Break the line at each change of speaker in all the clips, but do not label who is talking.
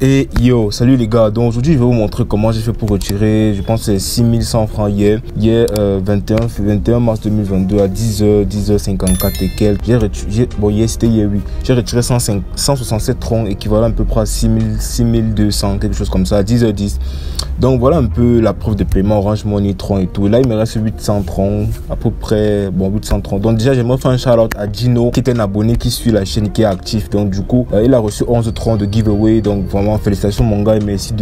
Et yo, salut les gars, donc aujourd'hui je vais vous montrer comment j'ai fait pour retirer, je pense que c'est 6100 francs hier 21 mars 2022 à 10h54 et quelques. Hier c'était hier, oui, j'ai retiré 167 troncs, équivalent à peu près à 6200, quelque chose comme ça, à 10h10. Donc voilà un peu la preuve de paiement Orange Money, troncs et tout. Là il me reste 800 troncs, à peu près, bon 800 troncs. Donc déjà j'aimerais faire un shout out à Gino, qui est un abonné qui suit la chaîne, qui est actif. Donc du coup, il a reçu 11 troncs de giveaway, donc vraiment félicitations mon gars, et merci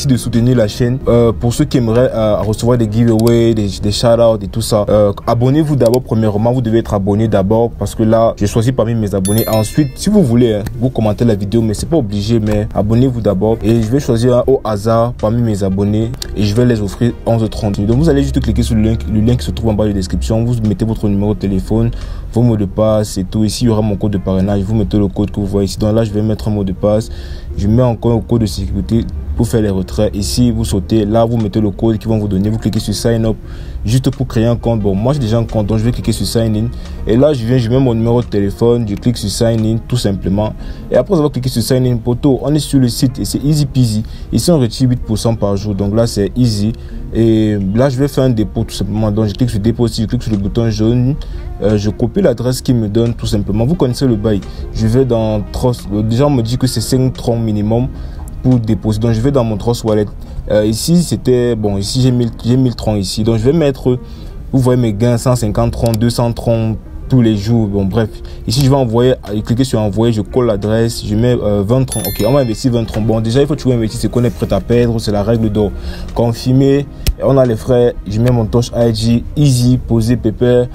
de soutenir la chaîne. Pour ceux qui aimeraient recevoir des giveaways, des shout-outs et tout ça, abonnez-vous d'abord. Premièrement, vous devez être abonné d'abord, parce que là j'ai choisi parmi mes abonnés. Ensuite, si vous voulez, vous commentez la vidéo, mais c'est pas obligé, mais abonnez-vous d'abord. Et je vais choisir au hasard parmi mes abonnés et je vais les offrir 11,30. Donc vous allez juste cliquer sur le lien qui se trouve en bas de la description. Vous mettez votre numéro de téléphone, vos mots de passe et tout. Ici il y aura mon code de parrainage, vous mettez le code que vous voyez ici. Donc là je vais mettre un mot de passe, je mets encore un code de sécurité pour faire les retraits. Ici vous sautez, là vous mettez le code qu'ils vont vous donner, vous cliquez sur sign up juste pour créer un compte. Bon, moi j'ai déjà un compte, donc je vais cliquer sur sign in, et là je mets mon numéro de téléphone, je clique sur sign in tout simplement, et après avoir cliqué sur sign in, poteau, on est sur le site et c'est easy peasy. Ici on retire 8% par jour, donc là c'est easy. Et là je vais faire un dépôt tout simplement, donc je clique sur dépôt, je clique sur le bouton jaune, je copie l'adresse qu'il me donne tout simplement. Vous connaissez le bail, je vais dans Trust, déjà on me dit que c'est 5 troncs minimum pour déposer, donc je vais dans mon Trust Wallet. Ici c'était bon, ici j'ai 1000 troncs ici, donc je vais mettre, vous voyez mes gains, 150 troncs, 200 troncs tous les jours. Bon bref, ici je vais envoyer, cliquer sur envoyer, je colle l'adresse, je mets 20 troncs. Ok, on va investir 20 troncs. Bon, déjà il faut toujours investir ce qu'on est prêt à perdre, c'est la règle d'or. Confirmer, on a les frais, je mets mon Touch ID, easy, poser pépère.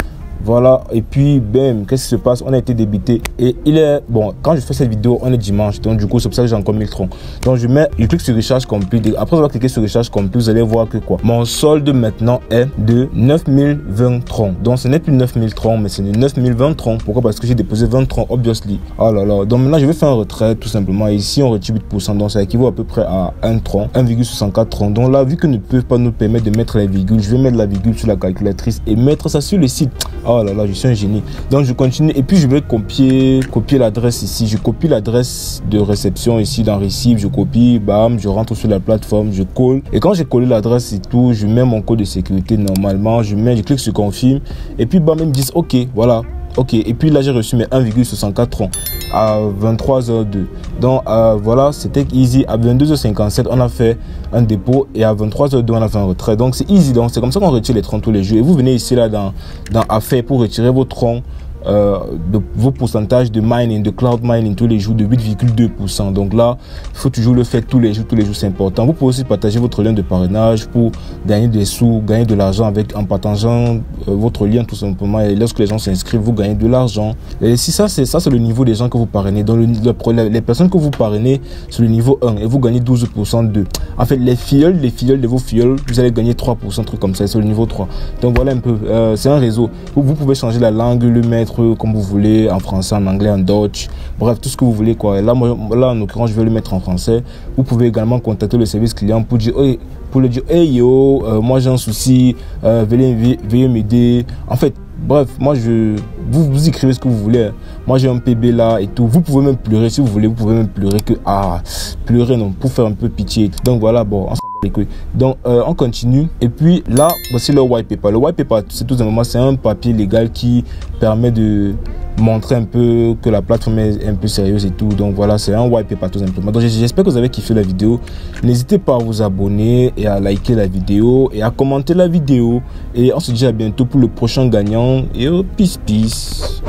Voilà, et puis bam, qu'est-ce qui se passe? On a été débité et il est bon. Quand je fais cette vidéo, on est dimanche, donc du coup c'est pour ça que j'ai encore 1000 troncs. Donc je clique sur recharge complet. Après avoir cliqué sur recharge complet, vous allez voir que quoi, mon solde maintenant est de 9020 troncs. Donc ce n'est plus 9000 troncs, mais c'est de 9020 troncs. Pourquoi? Parce que j'ai déposé 20 troncs, obviously. Oh là là. Donc maintenant je vais faire un retrait tout simplement. Et ici on retire 8%, donc ça équivaut à peu près à 1 tronc, 1,64 troncs. Donc là, vu que ne peuvent pas nous permettre de mettre la virgule, je vais mettre la virgule sur la calculatrice et mettre ça sur le site. Oh là là, je suis un génie. Donc je continue et puis je vais copier l'adresse ici. Je copie l'adresse de réception ici dans Receive, je copie, bam, je rentre sur la plateforme, je colle. Et quand j'ai collé l'adresse et tout, je mets mon code de sécurité normalement, je clique sur confirme et puis bam, ils me disent ok, voilà. Ok, et puis là j'ai reçu mes 1,64 troncs à 23h02. Donc voilà, c'était easy. À 22h57 on a fait un dépôt et à 23h02 on a fait un retrait. Donc c'est easy, donc c'est comme ça qu'on retire les troncs tous les jours. Et vous venez ici là dans affaires pour retirer vos troncs, de vos pourcentages de mining, de cloud mining tous les jours de 8,2%. Donc là il faut toujours le faire tous les jours, c'est important. Vous pouvez aussi partager votre lien de parrainage pour gagner des sous, gagner de l'argent en partageant votre lien tout simplement, et lorsque les gens s'inscrivent vous gagnez de l'argent. Et si ça c'est le niveau des gens que vous parrainez. Donc les personnes que vous parrainez c'est le niveau 1 et vous gagnez 12% de, en fait les filleuls de vos filleuls, vous allez gagner 3%, truc comme ça, c'est le niveau 3. Donc voilà un peu, c'est un réseau. Vous pouvez changer la langue, le mettre comme vous voulez, en français, en anglais, en Dutch, bref, tout ce que vous voulez quoi. Et là, là en l'occurrence, je vais le mettre en français. Vous pouvez également contacter le service client pour dire, hey yo, moi j'ai un souci, veuillez m'aider. En fait, bref, moi vous écrivez ce que vous voulez. Moi j'ai un PB là et tout. Vous pouvez même pleurer si vous voulez. Vous pouvez même pleurer pleurer non, pour faire un peu pitié. Donc voilà, bon, on s'en bat les couilles. Donc on continue. Et puis là, voici le white paper. Le white paper, c'est tout simplement, c'est un papier légal qui permet de montrer un peu que la plateforme est un peu sérieuse et tout. Donc voilà, c'est un white paper tout simplement. Donc j'espère que vous avez kiffé la vidéo. N'hésitez pas à vous abonner et à liker la vidéo et à commenter la vidéo. Et on se dit à bientôt pour le prochain gagnant. Et peace.